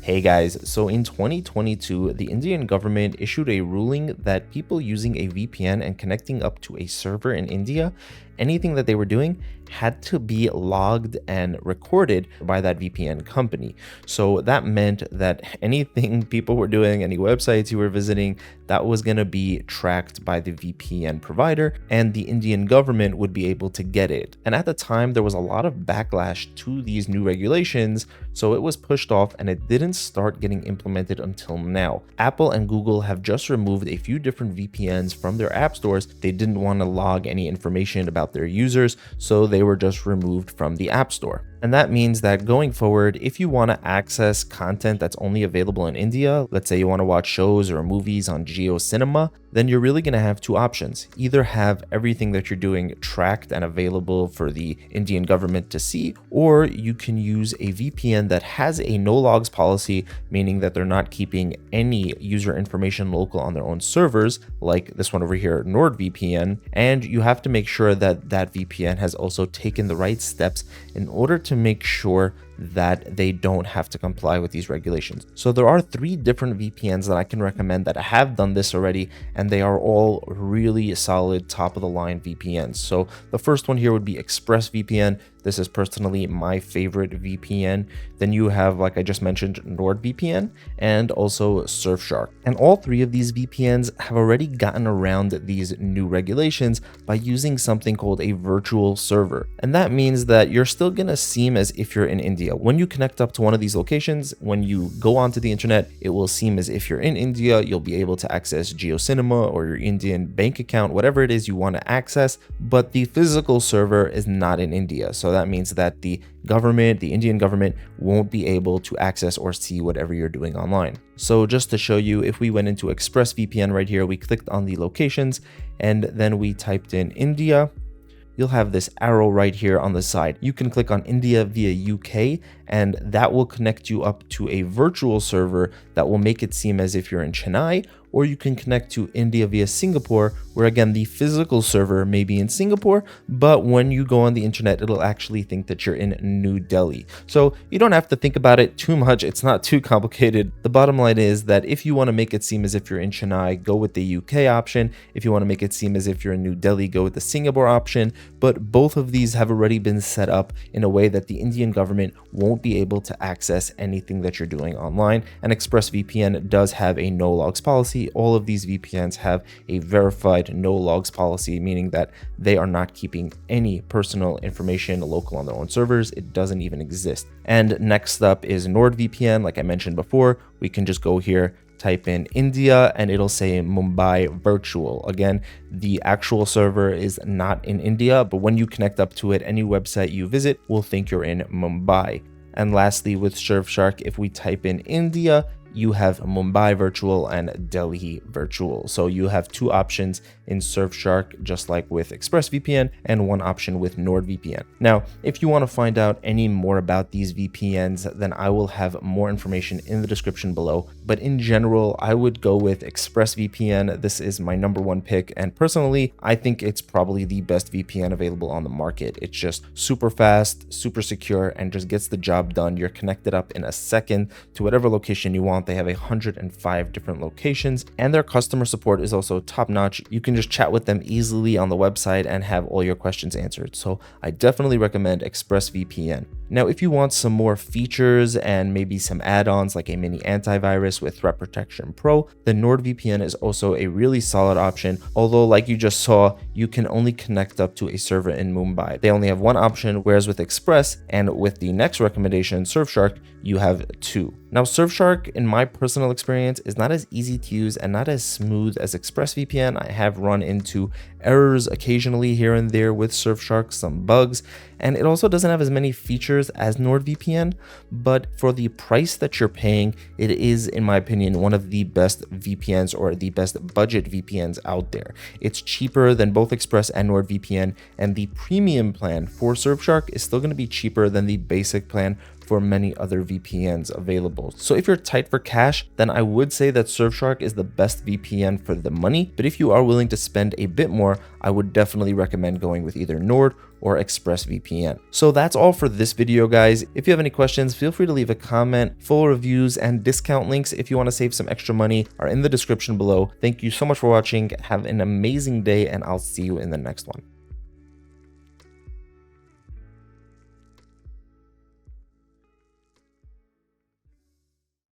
Hey guys, so in 2022, the Indian government issued a ruling that people using a VPN and connecting up to a server in India, anything that they were doing had to be logged and recorded by that VPN company. So that meant that anything people were doing, any websites you were visiting, that was going to be tracked by the VPN provider, and the Indian government would be able to get it. And at the time, there was a lot of backlash to these new regulations, so it was pushed off and it didn't start getting implemented until now. Apple and Google have just removed a few different VPNs from their app stores. They didn't want to log any information about their users, so they were just removed from the App Store. And that means that going forward, if you want to access content that's only available in India, let's say you want to watch shows or movies on Jio Cinema, then you're really going to have two options. Either have everything that you're doing tracked and available for the Indian government to see, or you can use a VPN that has a no logs policy, meaning that they're not keeping any user information local on their own servers, like this one over here, NordVPN. And you have to make sure that that VPN has also taken the right steps in order to make sure that they don't have to comply with these regulations. So there are 3 different VPNs that I can recommend that have done this already, and they are all really solid top of the line VPNs. So the first one here would be ExpressVPN. This is personally my favorite VPN. Then you have, like I just mentioned, NordVPN and also Surfshark. And all 3 of these VPNs have already gotten around these new regulations by using something called a virtual server. And that means that you're still gonna seem as if you're in India. When you connect up to one of these locations, when you go onto the internet, it will seem as if you're in India. You'll be able to access Jio Cinema or your Indian bank account, whatever it is you want to access, but the physical server is not in India. So that means that the government, the Indian government, won't be able to access or see whatever you're doing online. So just to show you, if we went into ExpressVPN right here, we clicked on the locations and then we typed in India, you'll have this arrow right here on the side. You can click on India via UK, and that will connect you up to a virtual server that will make it seem as if you're in Chennai, or you can connect to India via Singapore, where again, the physical server may be in Singapore, but when you go on the internet, it'll actually think that you're in New Delhi. So you don't have to think about it too much. It's not too complicated. The bottom line is that if you want to make it seem as if you're in Chennai, go with the UK option. If you want to make it seem as if you're in New Delhi, go with the Singapore option. But both of these have already been set up in a way that the Indian government won't be able to access anything that you're doing online. And ExpressVPN does have a no logs policy. All of these VPNs have a verified no logs policy, meaning that they are not keeping any personal information local on their own servers. It doesn't even exist. And next up is NordVPN. Like I mentioned before, we can just go here, type in India, and it'll say Mumbai virtual. Again, the actual server is not in India, but when you connect up to it, any website you visit will think you're in Mumbai. And lastly, with Surfshark, if we type in India, you have Mumbai virtual and Delhi virtual. So you have 2 options in Surfshark, just like with ExpressVPN, and 1 option with NordVPN. Now, if you want to find out any more about these VPNs, then I will have more information in the description below. But in general, I would go with ExpressVPN. This is my #1 pick. And personally, I think it's probably the best VPN available on the market. It's just super fast, super secure, and just gets the job done. You're connected up in a second to whatever location you want. They have 105 different locations, and their customer support is also top-notch. You can just chat with them easily on the website and have all your questions answered. So I definitely recommend ExpressVPN. Now, if you want some more features and maybe some add-ons like a mini antivirus with Threat Protection Pro, then NordVPN is also a really solid option. Although, like you just saw, you can only connect up to a server in Mumbai. They only have 1 option, whereas with Express and with the next recommendation, Surfshark, you have 2. Now, Surfshark, in my personal experience, is not as easy to use and not as smooth as ExpressVPN. I have run into errors occasionally here and there with Surfshark, some bugs, and it also doesn't have as many features as NordVPN, but for the price that you're paying, it is, in my opinion, one of the best VPNs or the best budget VPNs out there. It's cheaper than both Express and NordVPN, and the premium plan for Surfshark is still going to be cheaper than the basic plan for many other VPNs available. So if you're tight for cash, then I would say that Surfshark is the best VPN for the money. But if you are willing to spend a bit more, I would definitely recommend going with either Nord or ExpressVPN. So that's all for this video, guys. If you have any questions, feel free to leave a comment. Full reviews and discount links if you want to save some extra money are in the description below. Thank you so much for watching. Have an amazing day, and I'll see you in the next one.